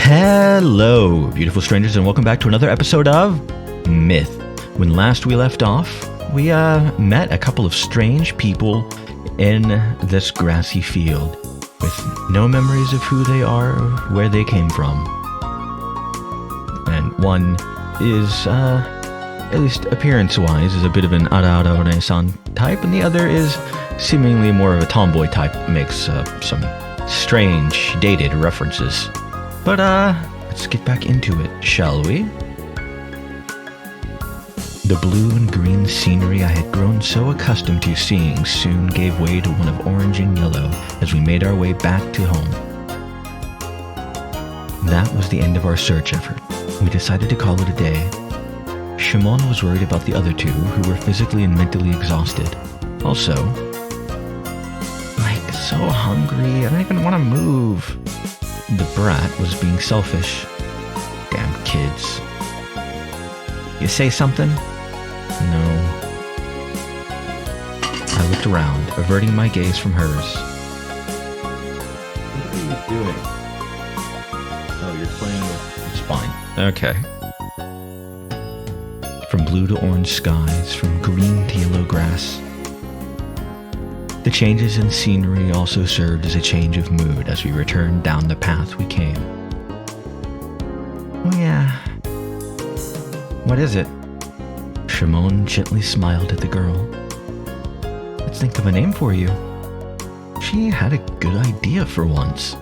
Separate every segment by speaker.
Speaker 1: Hello, beautiful strangers, and welcome back to another episode of Myth. When last we left off, we met a couple of strange people in this grassy field with no memories of who they are or where they came from. And one is, at least appearance-wise, is a bit of an Ara-Ara-Ore-san type, and the other is seemingly more of a tomboy type, makes some strange, dated references. But, let's get back into it, shall we? The blue and green scenery I had grown so accustomed to seeing soon gave way to one of orange and yellow as we made our way back to home. That was the end of our search effort. We decided to call it a day. Shimon was worried about the other two, who were physically and mentally exhausted. Also, so hungry, I don't even want to move. The brat was being selfish. Damn kids. You say something? No. I looked around, averting my gaze from hers. What are you doing? Oh, you're playing with... It's fine. Okay. From blue to orange skies, from green to yellow grass. The changes in scenery also served as a change of mood as we returned down the path we came. Oh yeah. What is it? Shimon gently smiled at the girl. Let's think of a name for you. She had a good idea for once.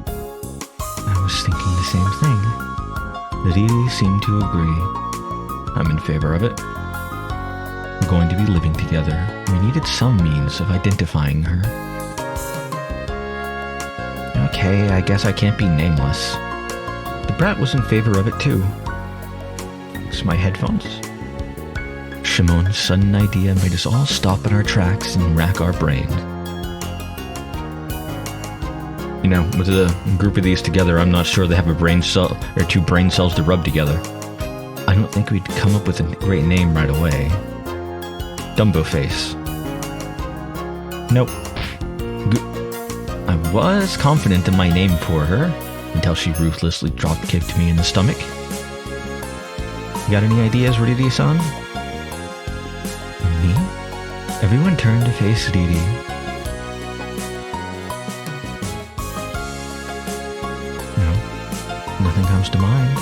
Speaker 1: I was thinking the same thing. Riri seemed to agree. I'm in favor of it. We're going to be living together. We needed some means of identifying her. Okay, I guess I can't be nameless. The brat was in favor of it too. It's my headphones. Shimon's sudden idea made us all stop in our tracks and rack our brains. You know, with a group of these together, I'm not sure they have a brain cell or two brain cells to rub together. I don't think we'd come up with a great name right away. Dumbo Face. Nope. I was confident in my name for her, until she ruthlessly drop-kicked me in the stomach. You got any ideas, Riri-san? Me? Everyone turned to face Riri. No, nothing comes to mind.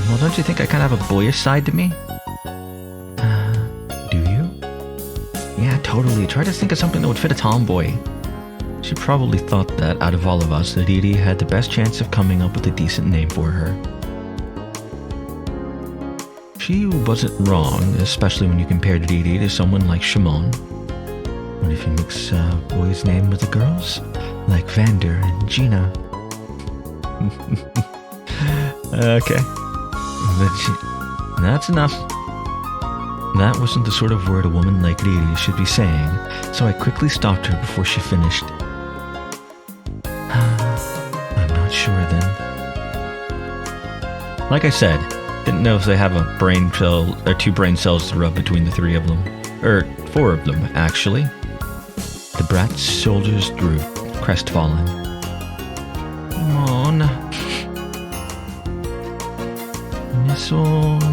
Speaker 1: Well, don't you think I kind of have a boyish side to me? Yeah, totally. Try to think of something that would fit a tomboy. She probably thought that out of all of us, Riri had the best chance of coming up with a decent name for her. She wasn't wrong, especially when you compared Riri to someone like Shimon. What if you mix a boy's name with a girl's? Like Vander and Gina. Okay. That's enough. That wasn't the sort of word a woman like Riri should be saying, so I quickly stopped her before she finished. I'm not sure then. Like I said, didn't know if they have a brain cell or two brain cells to rub between the three of them. Or four of them, actually. The brat's shoulders drooped, crestfallen. Come on.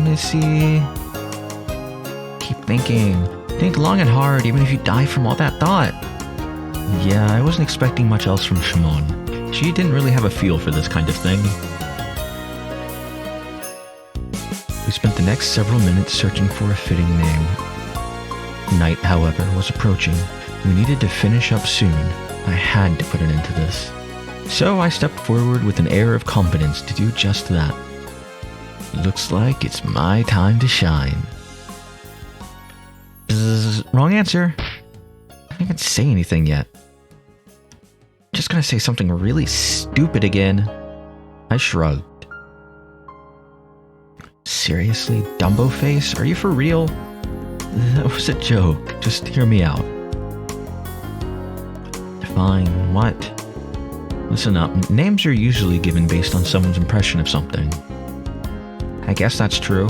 Speaker 1: Missy. Keep thinking. Think long and hard, even if you die from all that thought. Yeah, I wasn't expecting much else from Shimon. She didn't really have a feel for this kind of thing. We spent the next several minutes searching for a fitting name. Night, however, was approaching. We needed to finish up soon. I had to put an end to this. So I stepped forward with an air of confidence to do just that. Looks like it's my time to shine. Wrong answer. I didn't even say anything yet. I'm just gonna say something really stupid again. I shrugged. Seriously, Dumbo Face? Are you for real? That was a joke. Just hear me out. Fine, what? Listen up. Names are usually given based on someone's impression of something. I guess that's true.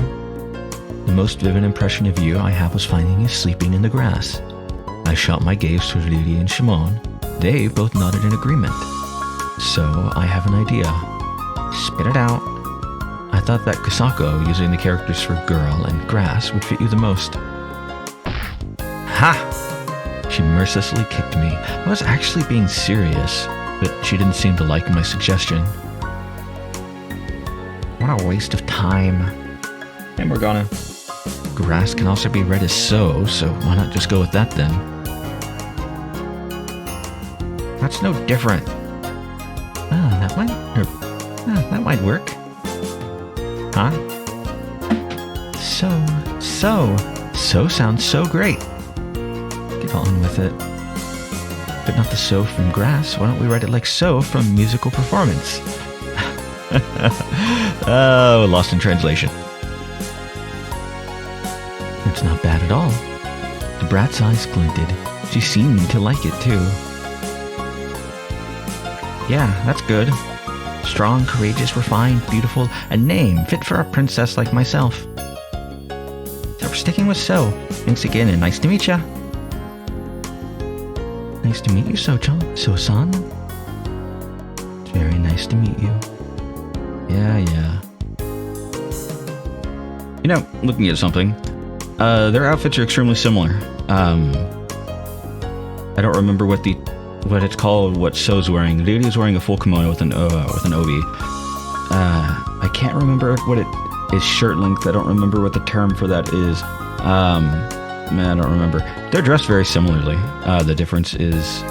Speaker 1: The most vivid impression of you I have was finding you sleeping in the grass. I shot my gaze to Riri and Shimon. They both nodded in agreement. So I have an idea. Spit it out. I thought that Kusako, using the characters for girl and grass, would fit you the most. Ha! She mercilessly kicked me. I was actually being serious, but she didn't seem to like my suggestion. What a waste of time. Hey, Morgana. Grass can also be read as so why not just go with that then? That's no different. Oh, that might work. Huh? So sounds so great. Get on with it. But not the so from grass. Why don't we write it like so from musical performance? Oh, lost in translation. It's not bad at all. The brat's eyes glinted. She seemed to like it too. Yeah, that's good. Strong, courageous, refined, beautiful, a name fit for a princess like myself. So we're sticking with So. Thanks again, and nice to meet ya. Nice to meet you, So-chan. So-san. It's very nice to meet you. Yeah. You know, looking at something, their outfits are extremely similar. I don't remember what it's called, what So's wearing. Lady is wearing a full kimono with an obi. I can't remember what it is shirt length. I don't remember what the term for that is. I don't remember. They're dressed very similarly. The difference is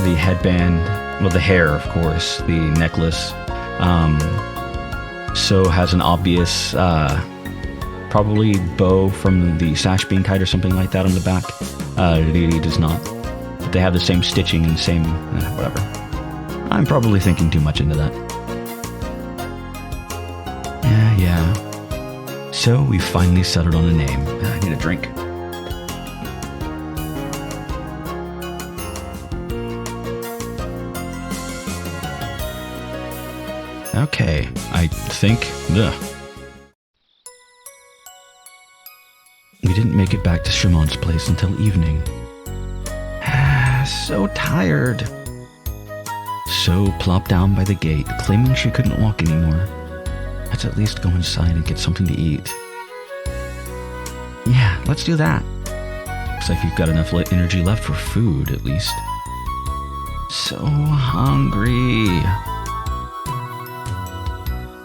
Speaker 1: the headband, well, the hair, of course, the necklace. So has an obvious, probably bow from the sash being tied or something like that on the back. Lady does not. But they have the same stitching and same, whatever. I'm probably thinking too much into that. Yeah. So we finally settled on a name. I need a drink. Okay, I think... We didn't make it back to Shimon's place until evening. So tired. So plopped down by the gate, claiming she couldn't walk anymore. Let's at least go inside and get something to eat. Yeah, let's do that. Looks like you've got enough energy left for food, at least. So hungry.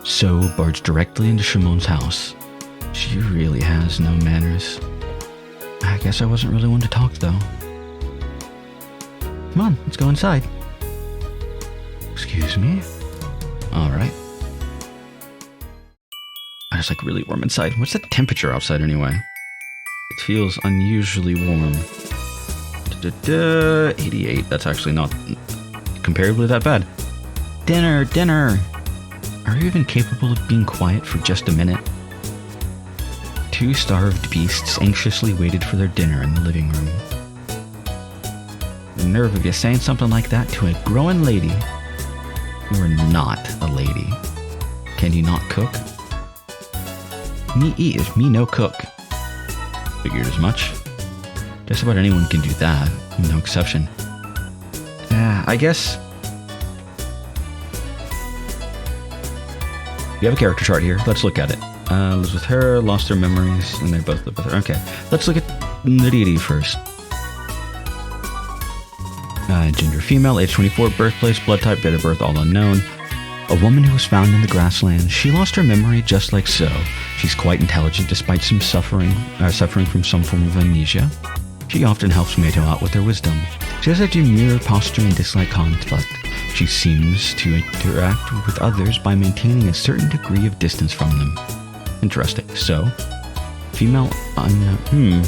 Speaker 1: So barged directly into Shimon's house. She really has no manners. I guess I wasn't really one to talk, though. Come on, let's go inside. Excuse me? Alright. It's like really warm inside. What's the temperature outside anyway? It feels unusually warm. 88. That's actually not comparably that bad. Dinner! Are you even capable of being quiet for just a minute? Two starved beasts anxiously waited for their dinner in the living room. The nerve of you saying something like that to a growing lady. You are not a lady. Can you not cook? Me eat, me no cook. Figured as much. Just about anyone can do that, no exception. I guess... We have a character chart here. Let's look at it. Lives with her, lost her memories, and they both live with her. Okay, let's look at Niriri first. Gender female, age 24, birthplace, blood type, date of birth, all unknown. A woman who was found in the grasslands. She lost her memory just like So. She's quite intelligent despite some suffering from some form of amnesia. She often helps Meito out with her wisdom. She has a demure posture and dislike conflict. She seems to interact with others by maintaining a certain degree of distance from them. Interesting. So, female unknown.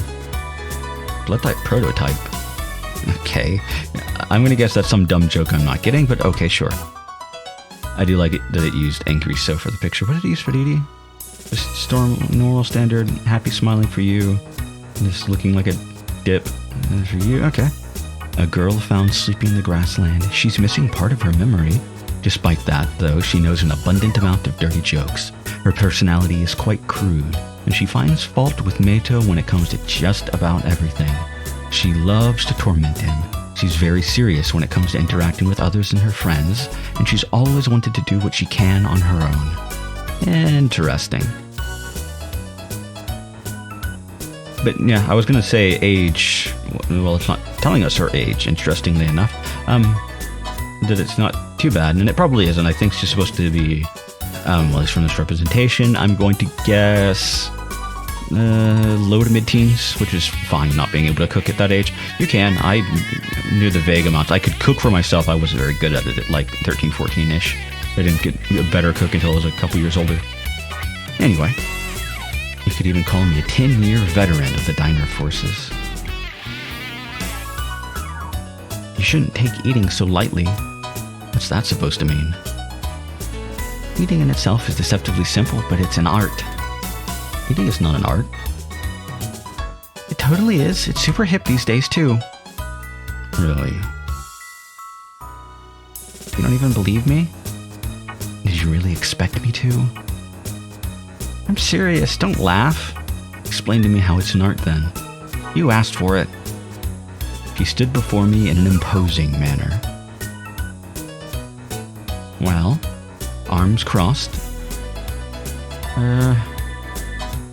Speaker 1: Blood type prototype. Okay. I'm gonna guess that's some dumb joke I'm not getting, but okay, sure. I do like it that it used angry So for the picture. What did it use for Didi? Just normal, standard, happy, smiling for you. Just looking like a dip. And for you, okay. A girl found sleeping in the grassland. She's missing part of her memory. Despite that, though, she knows an abundant amount of dirty jokes. Her personality is quite crude, and she finds fault with Meito when it comes to just about everything. She loves to torment him.
Speaker 2: She's very serious when it comes to interacting with others and her friends, and she's always wanted to do what she can on her own. Interesting. But yeah, I was going to say age. Well, it's not telling us her age, interestingly enough. That it's not too bad, and it probably isn't. I think she's supposed to be, at least from this representation, I'm going to guess low to mid-teens, which is fine, not being able to cook at that age. You can. I knew the vague amounts. I could cook for myself. I wasn't very good at it at like 13, 14-ish. I didn't get a better cook until I was a couple years older. Anyway, you could even call me a 10-year veteran of the diner forces. You shouldn't take eating so lightly. What's that supposed to mean? Eating in itself is deceptively simple, but it's an art. Eating is not an art. It totally is. It's super hip these days, too. Really? You don't even believe me? Did you really expect me to? I'm serious. Don't laugh. Explain to me how it's an art, then. You asked for it. She stood before me in an imposing manner. Well, arms crossed.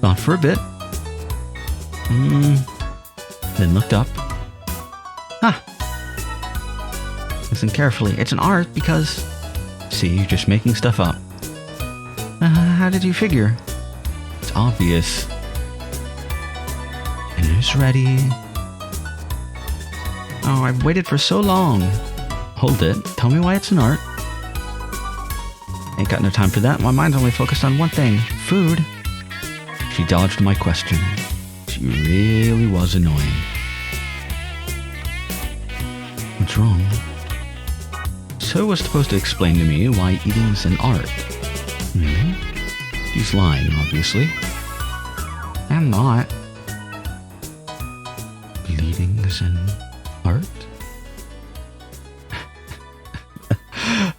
Speaker 2: Thought for a bit. Then looked up. Listen carefully. It's an art because... See, you're just making stuff up. How did you figure? It's obvious. And who's ready? Oh, I've waited for so long. Hold it. Tell me why it's an art. Ain't got no time for that. My mind's only focused on one thing. Food. She dodged my question. She really was annoying. What's wrong? So was supposed to explain to me why eating's an art. Really? He's lying, obviously. I'm not. Bleeding's an art?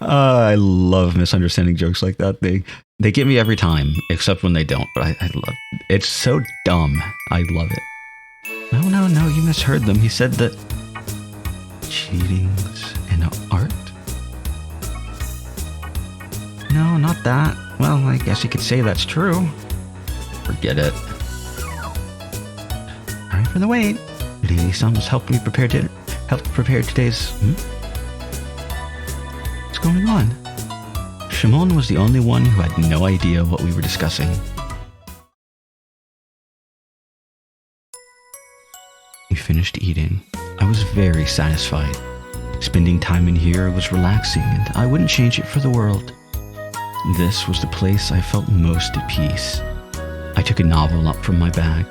Speaker 2: I love misunderstanding jokes like that. They get me every time, except when they don't. But I love it. It's so dumb. I love it. No, you misheard them. He said that cheating's an art? No, not that. Well, I guess you could say that's true. Forget it. Sorry for the wait. Lady Sums helped prepare today's... What's going on? Shimon was the only one who had no idea what we were discussing. We finished eating. I was very satisfied. Spending time in here was relaxing, and I wouldn't change it for the world. This was the place I felt most at peace. I took a novel up from my bag.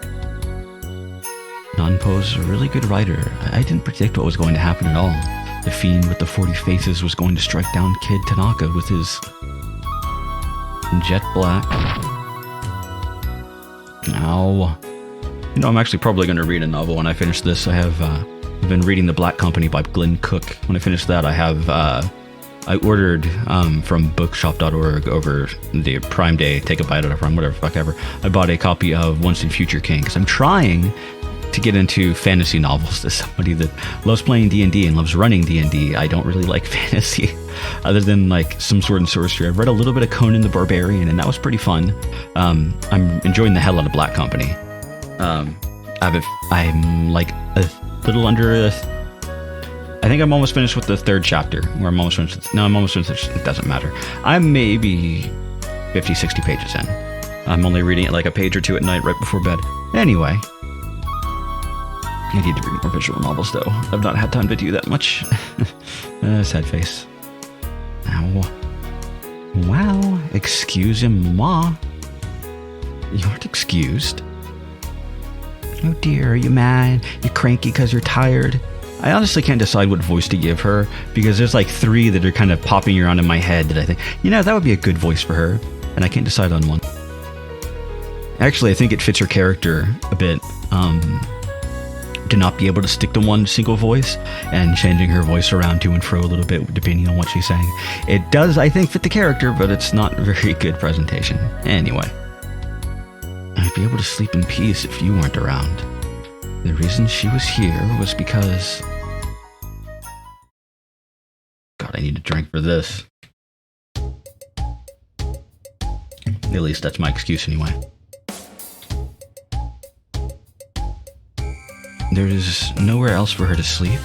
Speaker 2: Nanpo's a really good writer. I didn't predict what was going to happen at all. The fiend with the 40 faces was going to strike down Kid Tanaka with his jet black. Ow. You know, I'm actually probably going to read a novel when I finish this. I've been reading The Black Company by Glenn Cook. When I finish that, I ordered from bookshop.org over the Prime Day, take a bite out of Prime, whatever, fuck ever. I bought a copy of Once and Future King because I'm trying to get into fantasy novels. As somebody that loves playing D&D and loves running D&D, I don't really like fantasy other than like some Sword and Sorcery. I've read a little bit of Conan the Barbarian, and that was pretty fun. I'm enjoying the hell out of Black Company. I'm like a little under I think I'm almost finished with the third chapter, where I'm almost finished. No, I'm almost finished. It doesn't matter. I'm maybe 50, 60 pages in. I'm only reading it like a page or two at night right before bed. Anyway, I need to read more visual novels, though. I've not had time to do that much. Sad face. Ow. Wow. Excusez-moi. You aren't excused. Oh dear, are you mad? You're cranky because you're tired? I honestly can't decide what voice to give her, because there's like three that are kind of popping around in my head that I think, that would be a good voice for her, and I can't decide on one. Actually, I think it fits her character a bit, to not be able to stick to one single voice, and changing her voice around to and fro a little bit depending on what she's saying. It does, I think, fit the character, but it's not a very good presentation. Anyway. I'd be able to sleep in peace if you weren't around. The reason she was here was because
Speaker 1: God, I need a drink for this. At least that's my excuse anyway.
Speaker 2: There's nowhere else for her to sleep.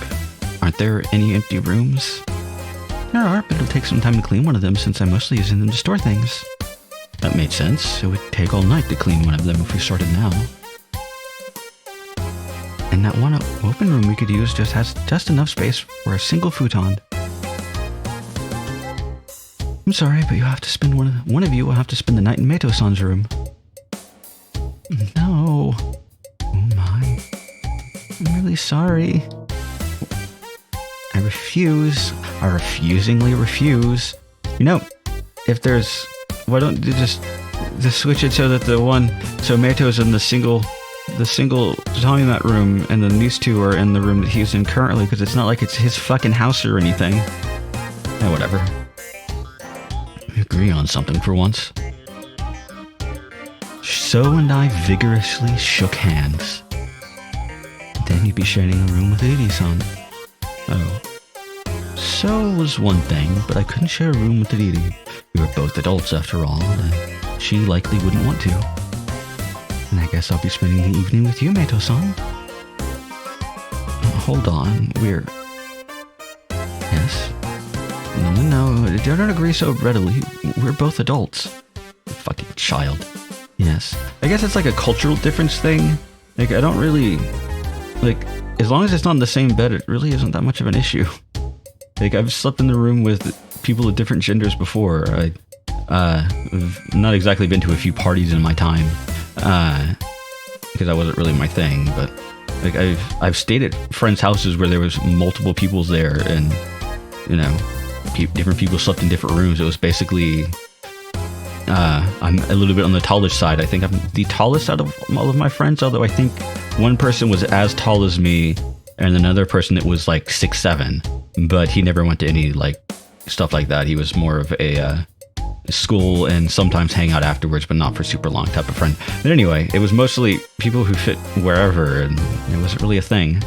Speaker 2: Aren't there any empty rooms? There are, but it'll take some time to clean one of them since I'm mostly using them to store things. That made sense. It would take all night to clean one of them if we started now. And that one open room we could use just has just enough space for a single futon. I'm sorry, but you have to spend one of you will have to spend the night in Meito-san's room. No. Oh my. I'm really sorry. I refuse. I refusingly refuse. You know, if there's... Why don't you just switch it so that so Meito's in the single Tommy mat room, and then these two are in the room that he's in currently, because it's not like it's his fucking house or anything.
Speaker 1: Yeah, whatever.
Speaker 2: We agree on something for once. So and I vigorously shook hands. Then you'd be sharing a room with Edie-san. Oh. So was one thing, but I couldn't share a room with Edie. We were both adults after all, and she likely wouldn't want to. And I guess I'll be spending the evening with you, Meito-san. Hold on, we're... Yes? No, don't agree so readily. We're both adults.
Speaker 1: Fucking child.
Speaker 2: Yes. I guess it's like a cultural difference thing. Like, I don't really... Like, as long as it's not in the same bed, it really isn't that much of an issue. Like, I've slept in the room with people of different genders before. I've not exactly been to a few parties in my time, because that wasn't really my thing, but like I've stayed at friends' houses where there was multiple people there, and you know, different people slept in different rooms. It was basically I'm a little bit on the tallish side. I think I'm the tallest out of all of my friends, although I think one person was as tall as me and another person that was like 6'7", but he never went to any like stuff like that. He was more of a school and sometimes hang out afterwards, but not for super long type of friend. But anyway, it was mostly people who fit wherever, and it wasn't really a thing.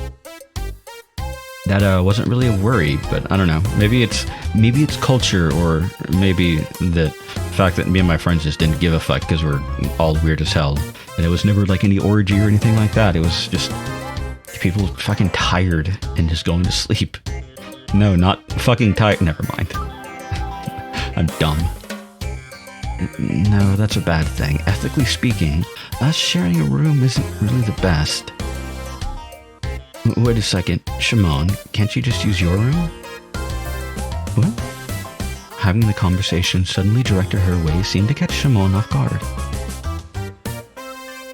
Speaker 2: That wasn't really a worry, but I don't know. Maybe it's culture, or maybe the fact that me and my friends just didn't give a fuck because we're all weird as hell. And it was never like any orgy or anything like that. It was just people fucking tired and just going to sleep. No, not fucking tired. Never mind. I'm dumb. No, that's a bad thing. Ethically speaking, us sharing a room isn't really the best. Wait a second. Shimon, can't you just use your room? What? Having the conversation suddenly directed her way seemed to catch Shimon off guard.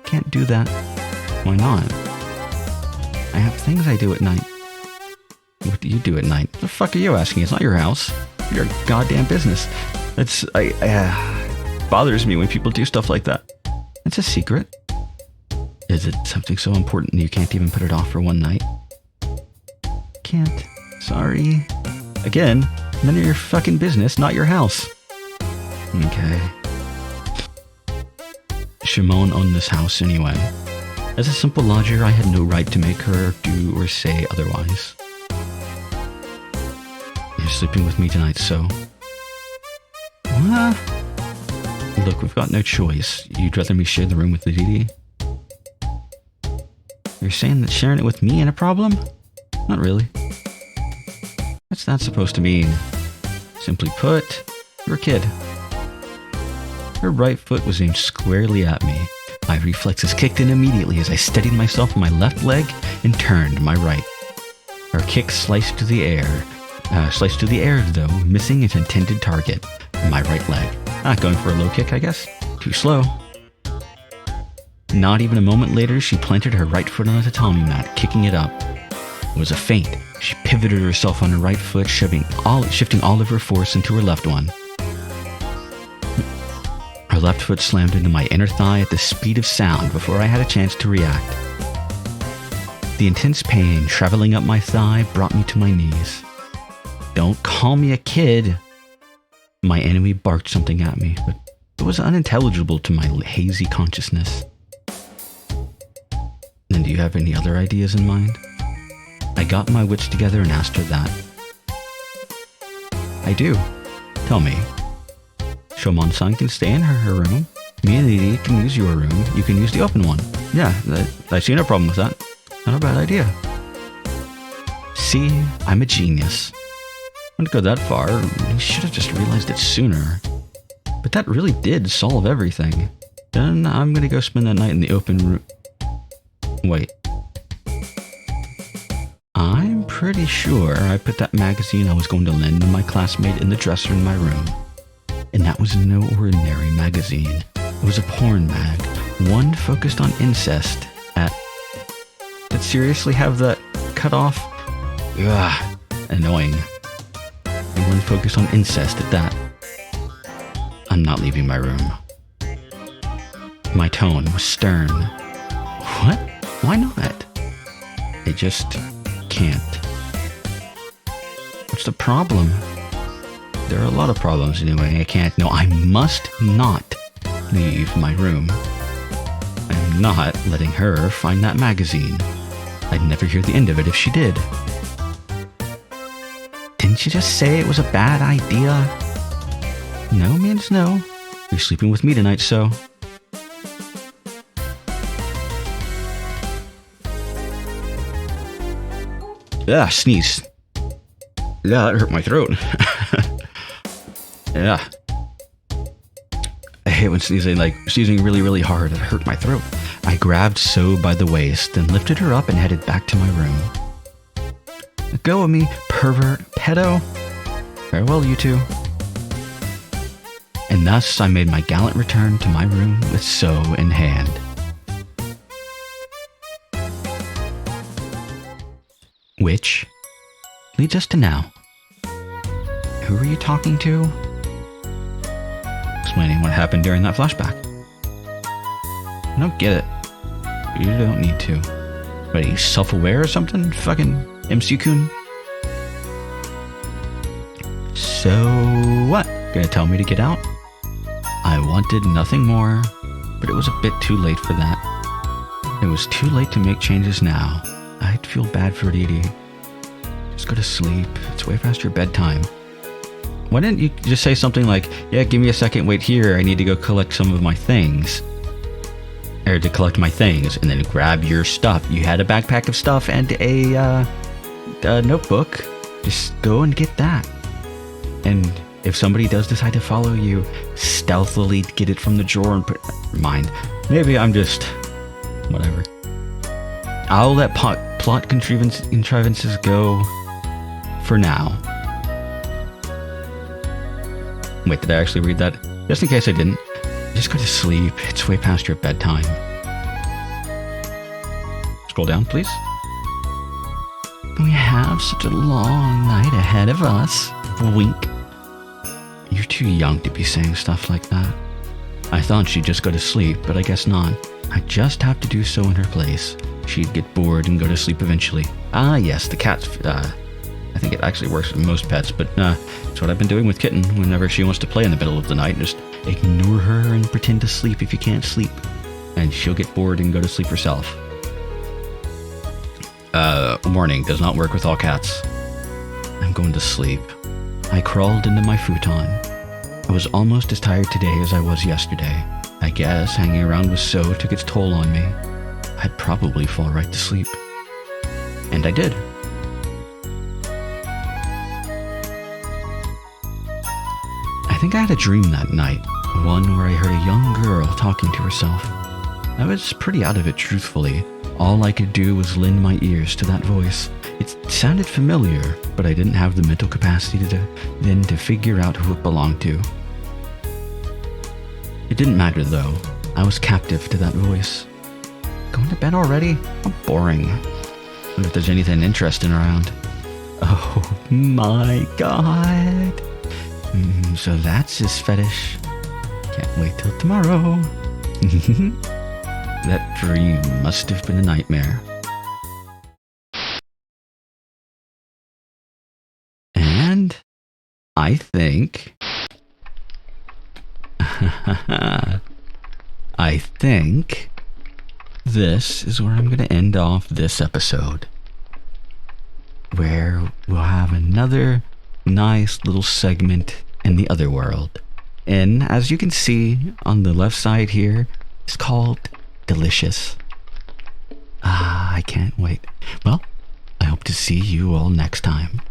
Speaker 2: Can't do that. Why not? I have things I do at night. What do you do at night? The fuck are you asking? It's not your house. Your goddamn business. Bothers me when people do stuff like that. It's a secret. Is it something so important you can't even put it off for one night? Can't. Sorry. Again, none of your fucking business, not your house. Okay. Shimon owned this house anyway. As a simple lodger, I had no right to make her do or say otherwise. You're sleeping with me tonight, so... Look, we've got no choice. You'd rather me share the room with the Didi? You're saying that sharing it with me ain't a problem? Not really. What's that supposed to mean? Simply put, you're a kid. Her right foot was aimed squarely at me. My reflexes kicked in immediately as I steadied myself on my left leg and turned my right. Her kick sliced through the air though, missing its intended target, my right leg. Going for a low kick, I guess. Too slow. Not even a moment later, she planted her right foot on the tatami mat, kicking it up. It was a feint. She pivoted herself on her right foot, shifting all of her force into her left one. Her left foot slammed into my inner thigh at the speed of sound before I had a chance to react. The intense pain traveling up my thigh brought me to my knees. Don't call me a kid. My enemy barked something at me, but it was unintelligible to my hazy consciousness. And do you have any other ideas in mind? I got my wits together and asked her that. I do. Tell me. Shomon-san can stay in her room. Me and Edie can use your room. You can use the open one. Yeah, I see no problem with that. Not a bad idea. See, I'm a genius. Wouldn't go that far. You should have just realized it sooner. But that really did solve everything. Then I'm gonna go spend that night in the open room. Wait. I'm pretty sure I put that magazine I was going to lend to my classmate in the dresser in my room. And that was no ordinary magazine. It was a porn mag. One focused on incest at... Did seriously have that cut off? Ugh, annoying. And one focused on incest at that. I'm not leaving my room. My tone was stern. What? Why not? I just can't. What's the problem? There are a lot of problems anyway. I can't. No, I must not leave my room. I'm not letting her find that magazine. I'd never hear the end of it if she did. Didn't you just say it was a bad idea? No means no. You're sleeping with me tonight, so... Yeah, sneeze. Yeah, that hurt my throat. Yeah. I hate when sneezing really, really hard. It hurt my throat. I grabbed So by the waist and lifted her up and headed back to my room. Let go of me, pervert, pedo. Farewell, you two. And thus I made my gallant return to my room with So in hand. Which leads us to now. Who were you talking to? Explaining what happened during that flashback. I don't get it. You don't need to. What, are you self-aware or something? Fucking MC-kun? So what? Gonna tell me to get out? I wanted nothing more, but it was a bit too late for that. It was too late to make changes now. I'd feel bad for Edie. Just go to sleep. It's way past your bedtime. Why didn't you just say something like, yeah, give me a second, wait here, I need to go collect some of my things. Or to collect my things, and then grab your stuff. You had a backpack of stuff and a notebook. Just go and get that. And if somebody does decide to follow you, stealthily get it from the drawer and put... Mind. Maybe I'm just... whatever. I'll let plot contrivances go for now. Wait, did I actually read that? Just in case I didn't. Just go to sleep. It's way past your bedtime. Scroll down, please. We have such a long night ahead of us. Wink. You're too young to be saying stuff like that. I thought she'd just go to sleep, but I guess not. I just have to do so in her place. She'd get bored and go to sleep eventually. Ah, yes, the cat's... I think it actually works with most pets, but it's what I've been doing with Kitten. Whenever she wants to play in the middle of the night, just ignore her and pretend to sleep if you can't sleep. And she'll get bored and go to sleep herself. Warning, does not work with all cats. I'm going to sleep. I crawled into my futon. I was almost as tired today as I was yesterday. I guess hanging around with So took its toll on me. I'd probably fall right to sleep. And I did. I think I had a dream that night, one where I heard a young girl talking to herself. I was pretty out of it, truthfully. All I could do was lend my ears to that voice. It sounded familiar, but I didn't have the mental capacity to figure out who it belonged to. It didn't matter, though. I was captive to that voice. Going to bed already? How boring. Wonder if there's anything interesting around. Oh my god. So that's his fetish. Can't wait till tomorrow. That dream must have been a nightmare. And I think... I think this is where I'm going to end off this episode. Where we'll have another nice little segment in the other world. And as you can see on the left side here, it's called Delicious. I can't wait. Well, I hope to see you all next time.